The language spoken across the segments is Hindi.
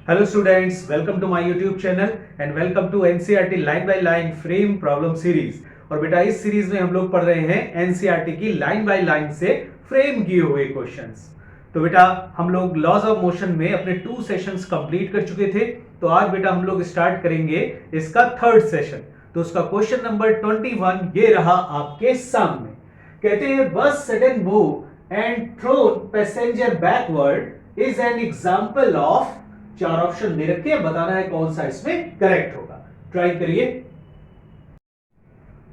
Hello students, welcome to my YouTube channel and welcome to NCERT line by line frame problem series. और बेटा इस सीरीज में हम लोग पढ़ रहे हैं NCERT की लाइन बाय लाइन से फ्रेम किए हुए क्वेश्चंस। तो बेटा हम लोग लॉज ऑफ मोशन में अपने 2 सेशंस कंप्लीट कर चुके थे। तो आज बेटा हम लोग स्टार्ट करेंगे इसका 3rd सेशन। तो उसका क्वेश्चन नंबर 21 ये रहा आपके सामने। कहते हैं bus sudden move and thrown passenger backward is an example of. 4 option दे रखे हैं, बताना है कौन सा इसमें करेक्ट होगा। ट्राई करिए।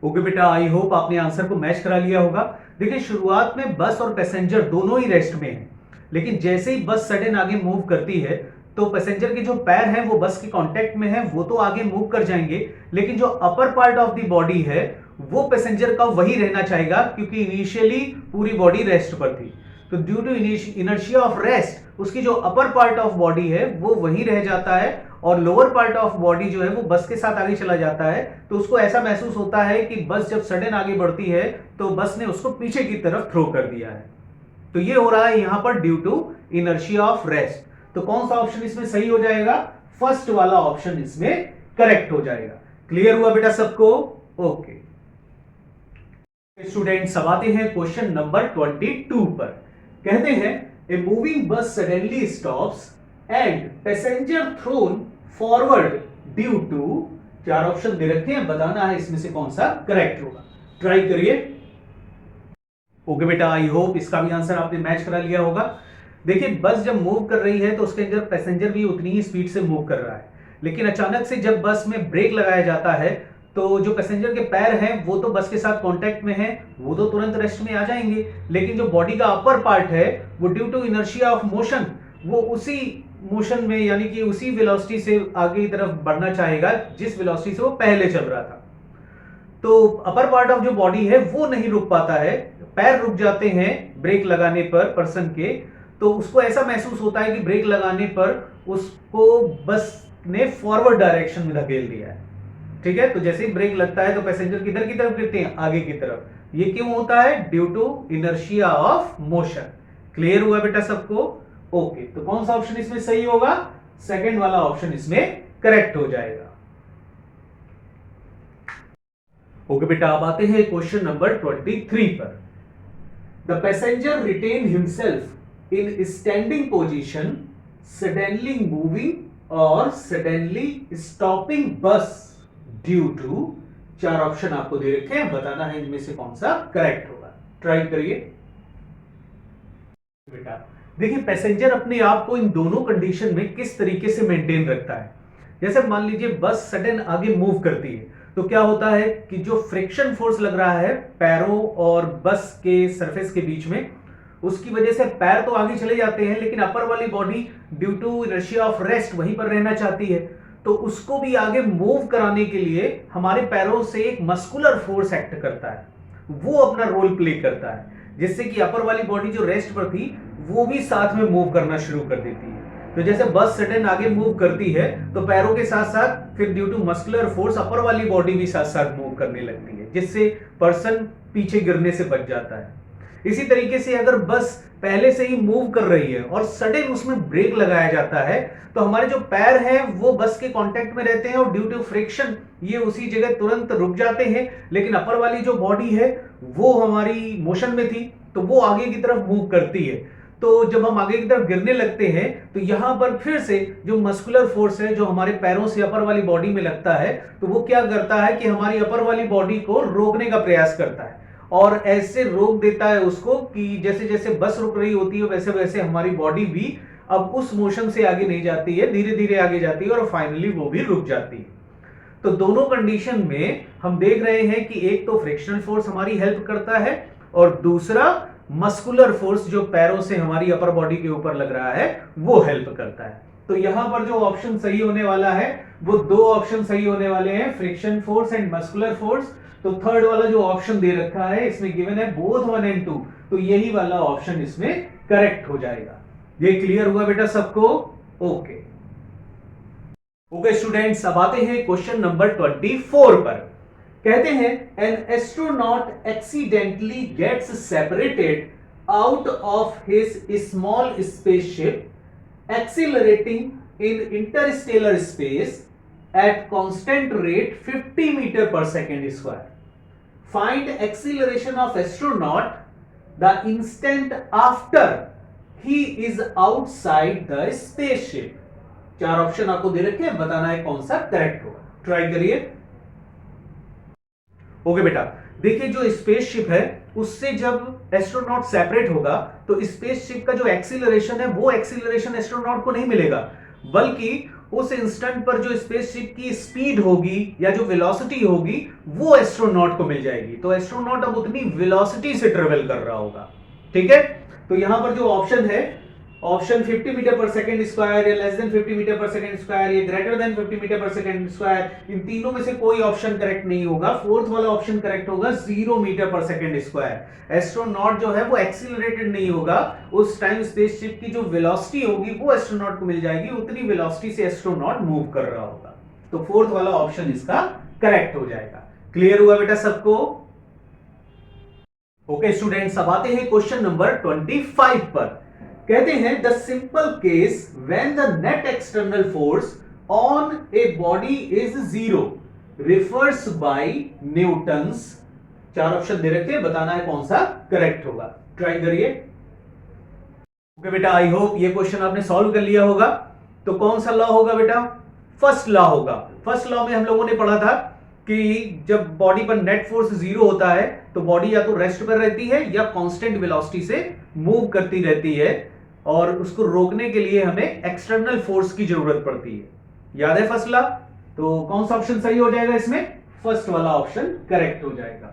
ओके बेटा, आई होप आपने आंसर को मैच करा लिया होगा। देखिए शुरुआत में बस और पैसेंजर दोनों ही रेस्ट में हैं, लेकिन जैसे ही बस सडन आगे मूव करती है तो पैसेंजर के जो पैर हैं वो बस के कांटेक्ट में हैं, वो तो आगे मूव कर जाएंगे, लेकिन जो upper part of the body है वो पैसेंजर का वही रहना चाहेगा, क्योंकि इनिशियली पूरी बॉडी रेस्ट पर थी। तो due to inertia of rest उसकी जो अपर पार्ट ऑफ बॉडी है वो वही रह जाता है और लोअर पार्ट ऑफ बॉडी जो है वो बस के साथ आगे चला जाता है। तो उसको ऐसा महसूस होता है कि बस जब सडन आगे बढ़ती है तो बस ने उसको पीछे की तरफ थ्रो कर दिया है। तो ये हो रहा है यहां पर due to inertia of rest. तो कौन सा ऑप्शन इसमें सही हो जाएगा? फर्स्ट वाला ऑप्शन इसमें करेक्ट हो जाएगा। क्लियर हुआ बेटा सबको? ओके स्टूडेंट्स, अब आते हैं क्वेश्चन नंबर 22 पर। कहते हैं a moving bus suddenly stops and passenger thrown forward due to. 4 option दे रखे हैं, बताना है इसमें से कौन सा करेक्ट होगा। ट्राई करिए। ओके बेटा, आई होप इसका भी आंसर आपने मैच करा लिया होगा। देखिए बस जब मूव कर रही है तो उसके अंदर पैसेंजर भी उतनी ही स्पीड से मूव कर रहा है, लेकिन अचानक से जब बस में ब्रेक लगाया जाता है तो जो पैसेंजर के पैर हैं वो तो बस के साथ कांटेक्ट में हैं, वो तो तुरंत रेस्ट में आ जाएंगे, लेकिन जो बॉडी का अपर पार्ट है वो due to inertia of motion वो उसी मोशन में यानी कि उसी वेलोसिटी से आगे की तरफ बढ़ना चाहेगा जिस वेलोसिटी से वो पहले चल रहा था। तो अपर पार्ट ऑफ जो बॉडी है वो नहीं रुक पाता है, पैर रुक जाते हैं ब्रेक लगाने पर पर्सन के। तो उसको ऐसा महसूस होता है कि ब्रेक लगाने पर उसको बस ने फॉरवर्ड डायरेक्शन में धकेल दिया है। ठीक है, तो जैसे ही ब्रेक लगता है तो पैसेंजर किधर की तरफ गिरते हैं? आगे की तरफ। ये क्यों होता है? Due to inertia of motion. Clear हुआ बेटा सबको? ओके, तो कौन सा ऑप्शन इसमें सही होगा? सेकंड वाला ऑप्शन इसमें करेक्ट हो जाएगा। ओके बेटा, अब आते हैं क्वेश्चन नंबर 23 पर। The passenger retain himself in standing position suddenly moving और suddenly stopping bus due to. 4 option आपको दे रखे हैं, बताना है इनमें से कौन सा करेक्ट होगा। ट्राई करिए बेटा। देखिए पैसेंजर अपने आप को इन दोनों कंडीशन में किस तरीके से मेंटेन रखता है। जैसे मान लीजिए बस सडन आगे मूव करती है तो क्या होता है कि जो फ्रिक्शन फोर्स लग रहा है पैरों और बस के सरफेस के बीच में, उसकी वजह से पैर तो आगे चले जाते हैं, लेकिन अपर वाली body due to inertia of rest वहीं पर रहना चाहती है। तो उसको भी आगे मूव कराने के लिए हमारे पैरों से एक मस्कुलर फोर्स एक्ट करता है, वो अपना रोल प्ले करता है, जिससे कि अपर वाली बॉडी जो रेस्ट पर थी वो भी साथ में मूव करना शुरू कर देती है। तो जैसे बस सडन आगे मूव करती है तो पैरों के साथ साथ फिर ड्यू टू मस्कुलर फोर्स अपर वाली बॉडी भी साथ साथ मूव करने लगती है, जिससे पर्सन पीछे गिरने से बच जाता है। इसी तरीके से अगर बस पहले से ही मूव कर रही है और सडन उसमें ब्रेक लगाया जाता है तो हमारे जो पैर हैं वो बस के कांटेक्ट में रहते हैं और ड्यू टू फ्रिक्शन ये उसी जगह तुरंत रुक जाते हैं, लेकिन अपर वाली जो बॉडी है वो हमारी मोशन में थी तो वो आगे की तरफ मूव करती है। तो जब हम आगे की तरफ गिरने लगते हैं तो यहां पर फिर से जो मस्कुलर फोर्स है जो हमारे पैरों से अपर वाली बॉडी में लगता है तो वो क्या करता है कि हमारी अपर वाली बॉडी को रोकने का प्रयास करता है और ऐसे रोक देता है उसको कि जैसे जैसे बस रुक रही होती है वैसे वैसे हमारी बॉडी भी अब उस मोशन से आगे नहीं जाती है, धीरे धीरे आगे जाती है और फाइनली वो भी रुक जाती है। तो दोनों कंडीशन में हम देख रहे हैं कि एक तो फ्रिक्शनल फोर्स हमारी हेल्प करता है और दूसरा मस्कुलर फोर्स जो पैरों से हमारी अपर बॉडी के ऊपर लग रहा है वो हेल्प करता है। तो यहां पर जो ऑप्शन सही होने वाला है वो 2 ऑप्शन सही होने वाले हैं, friction force and muscular force. तो थर्ड वाला जो ऑप्शन दे रखा है इसमें गिवन है बोथ 1 एंड 2, तो यही वाला ऑप्शन इसमें करेक्ट हो जाएगा। ये क्लियर हुआ बेटा सबको? ओके ओके स्टूडेंट्स, अब आते हैं क्वेश्चन नंबर 24 पर। कहते हैं an astronaut accidentally gets separated out of his small spaceship accelerating in interstellar space at constant rate 50 meter per second square. Find acceleration of astronaut the instant after he is outside the spaceship. चार ऑप्शन आपको दे रखे हैं, बताना है कौन सा करेक्ट होगा. ट्राई करिए. ओके बेटा, देखिए जो स्पेसशिप है उससे जब एस्ट्रोनॉट सेपरेट होगा तो स्पेसशिप का जो एक्सीलरेशन है वो एक्सीलरेशन एस्ट्रोनॉट को नहीं मिलेगा, बल्कि उस इंस्टेंट पर जो स्पेसशिप की स्पीड होगी या जो वेलोसिटी होगी वो एस्ट्रोनॉट को मिल जाएगी. तो एस्ट्रोनॉट अब उतनी वेलोसिटी से ट्रेवल कर रहा होगा. ठीक है, तो यहां पर जो ऑप्शन है, ऑप्शन 50 मीटर पर सेकंड स्क्वायर या लेस देन 50 मीटर पर सेकंड स्क्वायर या ग्रेटर देन 50 मीटर पर सेकंड स्क्वायर, इन तीनों में से कोई ऑप्शन करेक्ट नहीं होगा. फोर्थ वाला ऑप्शन करेक्ट होगा, 0 मीटर पर सेकंड स्क्वायर. एस्ट्रोनॉट जो है वो एक्सीलरेटेड नहीं होगा, उस टाइम स्पेसशिप की जो वेलोसिटी होगी वो एस्ट्रोनॉट को मिल जाएगी, उतनी वेलोसिटी से एस्ट्रोनॉट मूव कर रहा होगा. तो फोर्थ वाला ऑप्शन इसका करेक्ट हो जाएगा. क्लियर हुआ बेटा सबको? ओके स्टूडेंट्स, अब आते हैं क्वेश्चन नंबर 25 पर. कहते हैं the simple case when the net external force on a body is 0 refers by Newton's. चार ऑप्शन दे रखे हैं, बताना है कौन सा करेक्ट होगा. ट्राई करिए. ओके बेटा, आई होप ये क्वेश्चन आपने सॉल्व कर लिया होगा. तो कौन सा लॉ होगा बेटा? फर्स्ट लॉ होगा. फर्स्ट लॉ में हम लोगों ने पढ़ा था कि जब बॉडी पर नेट फोर्स 0 होता है तो बॉडी या तो रेस्ट पर रहती है या कांस्टेंट वेलोसिटी से मूव करती रहती है, और उसको रोकने के लिए हमें एक्सटर्नल फोर्स की जरूरत पड़ती है. याद है फर्स्ट लॉ? तो कौन सा ऑप्शन सही हो जाएगा इसमें? फर्स्ट वाला ऑप्शन करेक्ट हो जाएगा.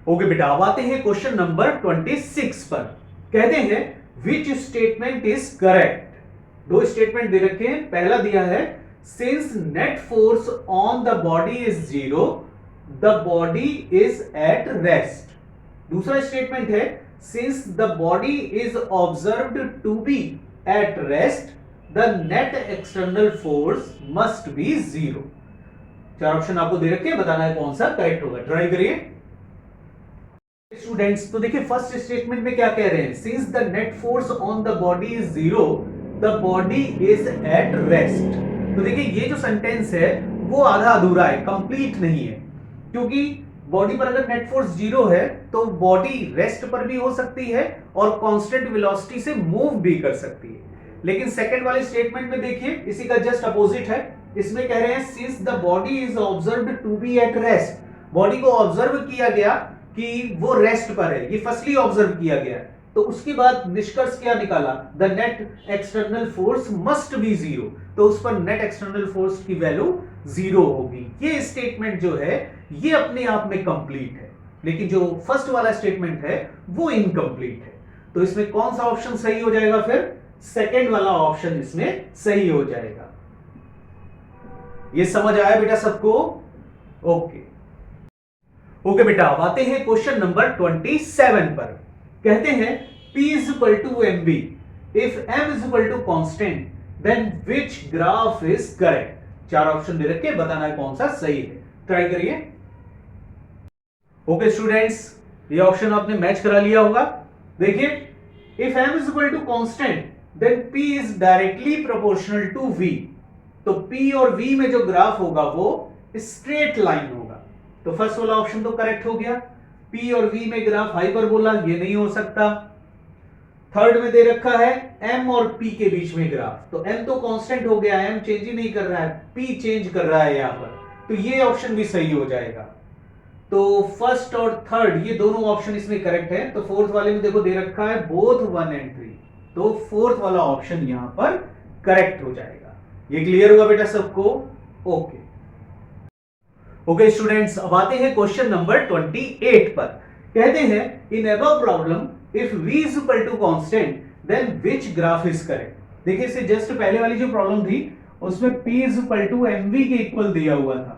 ओके बेटा, अब आते हैं क्वेश्चन नंबर 26 पर. कहते हैं विच स्टेटमेंट इज करेक्ट. दो स्टेटमेंट दे रखे हैं. पहला दिया है since net force on the body is 0 the body is at rest. दूसरा स्टेटमेंट है since the body is observed to be at rest the net external force must be 0. चार ऑप्शन आपको दे रखे हैं, बताना है कौन सा करेक्ट होगा. ट्राई करिए स्टूडेंट्स. तो देखिए फर्स्ट स्टेटमेंट में क्या कह रहे हैं, since the net force on the body is 0 the body is at rest. तो देखिए ये जो सेंटेंस है वो आधा अधूरा है, कंप्लीट नहीं है, क्योंकि बॉडी पर अगर नेट फोर्स 0 है तो बॉडी रेस्ट पर भी हो सकती है और कांस्टेंट वेलोसिटी से मूव भी कर सकती है. लेकिन सेकंड वाले स्टेटमेंट में देखिए इसी का जस्ट अपोजिट है. इसमें कह रहे हैं since the body is observed to be at rest. Body को ऑब्जर्व किया गया कि वो रेस्ट पर है, ये फर्स्टली ऑब्जर्व किया गया. तो उसके बाद निष्कर्ष क्या निकाला? The net external force must be 0. तो उस पर नेट एक्सटर्नल फोर्स की वैल्यू 0 होगी. ये स्टेटमेंट जो है ये अपने आप में कंप्लीट है, लेकिन जो फर्स्ट वाला स्टेटमेंट है वो इनकम्प्लीट है. तो इसमें कौन सा ऑप्शन सही हो जाएगा? फिर सेकंड वाला ऑप्शन इसमें सही हो जाएगा. ये समझ आया बेटा सबको? ओके ओके बेटा, अब आते हैं क्वेश्चन नंबर 27 पर. कहते हैं P is equal to mv. If m is equal to constant, then which graph is correct? चार ऑप्शन दे रखे, बताना है कौन सा सही है. ट्राई करिए. ओके स्टूडेंट्स, ये ऑप्शन आपने मैच करा लिया होगा. देखिए if m is equal to constant, then P is directly proportional to v. तो P और V में जो ग्राफ होगा वो स्ट्रेट लाइन होगा. तो फर्स्ट वाला ऑप्शन तो करेक्ट हो गया. P और V में ग्राफ हाइपरबोला, ये नहीं हो सकता. थर्ड में दे रखा है M और P के बीच में ग्राफ. तो M तो कांस्टेंट हो गया, M चेंज ही नहीं कर रहा है, P चेंज कर रहा है यहां पर. तो ये ऑप्शन भी सही हो जाएगा. तो फर्स्ट और थर्ड ये दोनों ऑप्शन इसमें करेक्ट है. तो फोर्थ वाले में देखो दे रखा है बोथ 1 and 3. तो फोर्थ वाला ऑप्शन यहां पर करेक्ट हो जाएगा. ये क्लियर हुआ बेटा सबको? ओके ओके स्टूडेंट्स, अब आते हैं क्वेश्चन नंबर 28 पर. कहते हैं in above problem if v is equal to constant then which graph is correct. देखिए इससे जस्ट पहले वाली जो प्रॉब्लम थी उसमें p is equal to mv के इक्वल दिया हुआ था.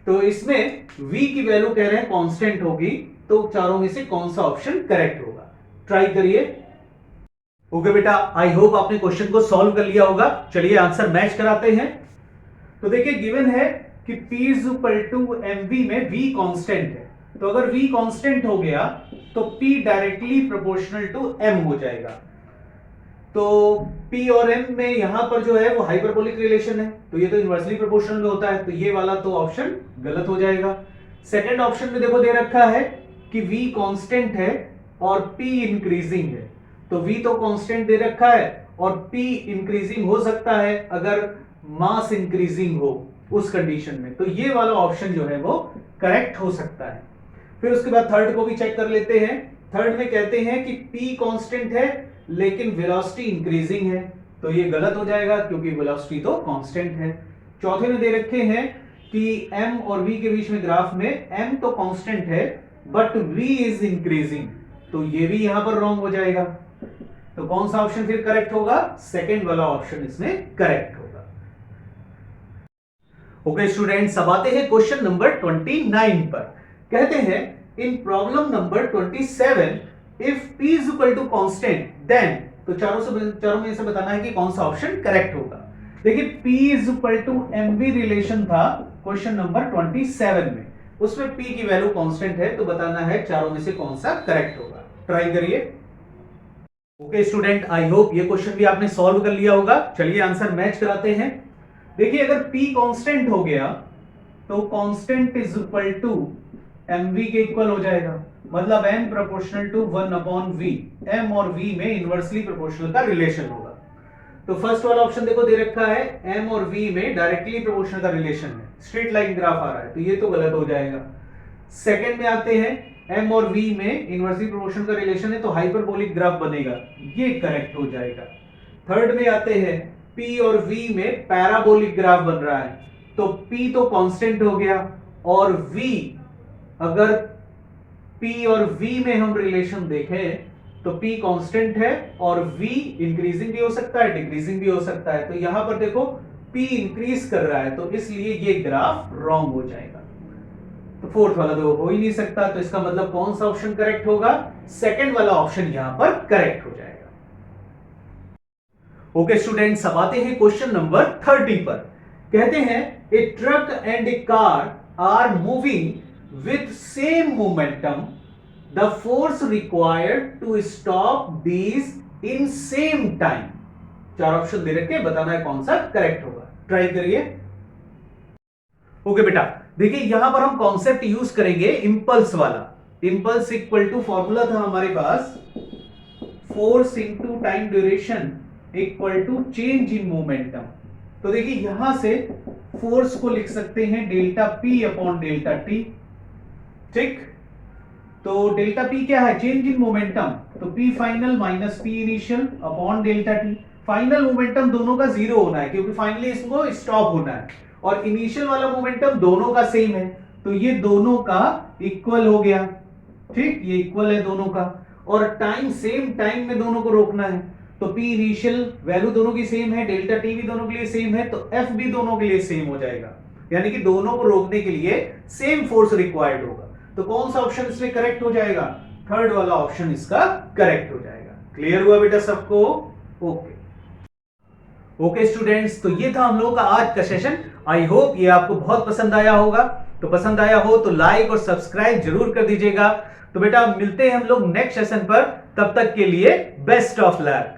तो इसमें v की वैल्यू कह रहे हैं कांस्टेंट होगी. तो चारों में से कौन सा ऑप्शन करेक्ट होगा? ट्राई करिए. ओके बेटा, आई होप आपने क्वेश्चन को सॉल्व कर लिया होगा. चलिए आंसर मैच कराते हैं. तो देखिए गिवन है कि P is equal to mv में v कांस्टेंट है. तो अगर v कांस्टेंट हो गया तो P directly proportional to m हो जाएगा. तो P और M में यहां पर जो है वो हाइपरबोलिक रिलेशन है, तो ये तो इनवर्सली प्रोपोर्शनल में होता है, तो ये वाला तो ऑप्शन गलत हो जाएगा। सेकंड ऑप्शन में देखो दे रखा है कि V कांस्टेंट है और P इंक्रीजिंग है, तो V तो कांस्टेंट दे रखा है और P इंक्रीजिंग हो सकता है अगर मास इंक्रीजिंग हो उस कंडीशन में, तो ये वाला ऑप्शन जो है वो करेक्ट हो सकता है। फिर उसके बाद थर्ड को भी चेक कर लेते हैं। थर्ड में कहते हैं कि P कांस्टेंट है लेकिन वेलोसिटी इंक्रीजिंग है, तो ये गलत हो जाएगा क्योंकि वेलोसिटी तो कांस्टेंट है। चौथे में दे रखे हैं कि M और V के बीच में ग्राफ में M तो कांस्टेंट है बट V इज इंक्रीजिंग, तो ये भी यहां पर रॉन्ग हो जाएगा। तो कौन सा ऑप्शन फिर करेक्ट होगा? सेकेंड वाला ऑप्शन इसमें करेक्ट होगा। ओके स्टूडेंट्स, अब आते हैं क्वेश्चन नंबर 29 पर। कहते हैं in problem number 27 if P is equal to constant then, तो चारों में से बताना है कि कौन सा ऑप्शन करेक्ट होगा। देखिए P is equal to MV relation था क्वेश्चन नंबर 27 में, उसमें P की वैल्यू कांस्टेंट है, तो बताना है चारों में से कौन सा करेक्ट होगा। ट्राई करिए। ओके स्टूडेंट, आई होप ये क्वेश्चन भी आपने सॉल्व कर लिया होगा। चलिए आंसर मैच कराते हैं। देखिए अगर P कांस्टेंट हो गया तो constant is equal to MV के इक्वल हो जाएगा, मतलब M proportional to 1/V। M और V में इनवर्सली प्रोपोर्शनल का रिलेशन होगा। तो फर्स्ट वाला ऑप्शन देखो दे रखा है M और V में डायरेक्टली प्रोपोर्शनल का रिलेशन है, स्ट्रेट लाइन ग्राफ आ रहा है, तो ये तो गलत हो जाएगा। सेकंड में आते हैं M और V में इनवर्सली प्रोपोर्शनल का रिलेशन है, तो हाइपरबोलिक ग्राफ बनेगा, ये करेक्ट हो जाएगा। थर्ड में आते हैं P और V में पैराबोलिक ग्राफ बन रहा है, तो P तो कांस्टेंट हो गया और V, अगर P और V में हम रिलेशन देखें तो P कांस्टेंट है और V इंक्रीजिंग भी हो सकता है डिक्रीजिंग भी हो सकता है, तो यहां पर देखो P इंक्रीज कर रहा है, तो इसलिए ये ग्राफ रॉन्ग हो जाएगा। तो फोर्थ वाला तो हो ही नहीं सकता, तो इसका मतलब कौन सा ऑप्शन करेक्ट होगा? सेकंड वाला ऑप्शन यहां पर करेक्ट हो जाएगा। ओके स्टूडेंट्स, अब आते हैं क्वेश्चन नंबर 30 पर। कहते हैं a truck and a car are moving with same momentum, the force required to stop these in same time। चार ऑप्शन दे रखे, बताना है कौन सा करेक्ट होगा। ट्राई करिए। ओके बेटा, देखिए यहां पर हम कॉन्सेप्ट यूज करेंगे इंपल्स वाला। इंपल्स इक्वल टू फॉर्मूला था हमारे पास, force into time duration equal to change in momentum. तो देखिए यहां से फोर्स को लिख सकते हैं delta P upon delta T, ठीक। तो डेल्टा P क्या है? चेंज इन मोमेंटम, तो P final minus P initial upon delta T। Final momentum दोनों का जीरो होना है क्योंकि फाइनली इसको स्टॉप होना है, और इनिशियल वाला मोमेंटम दोनों का सेम है, तो ये दोनों का इक्वल हो गया, ठीक, ये इक्वल है दोनों का। और टाइम सेम टाइम में दोनों को रोकना है, तो P इनिशियल वैल्यू दोनों की सेम है, डेल्टा T भी दोनों के लिए सेम है, तो F भी दोनों के लिए सेम हो जाएगा, यानी कि दोनों को रोकने के लिए सेम फोर्स रिक्वायर्ड होगा। तो कौन सा ऑप्शन इसमें करेक्ट हो जाएगा? थर्ड वाला ऑप्शन इसका करेक्ट हो जाएगा। क्लियर हुआ बेटा सबको? ओके ओके स्टूडेंट्स, तो ये था हम लोगों का आज का सेशन। आई होप ये आपको बहुत पसंद आया होगा, तो पसंद आया हो तो लाइक और सब्सक्राइब जरूर कर दीजिएगा। तो बेटा मिलते हैं हम लोग नेक्स्ट सेशन पर, तब तक के लिए बेस्ट ऑफ लक।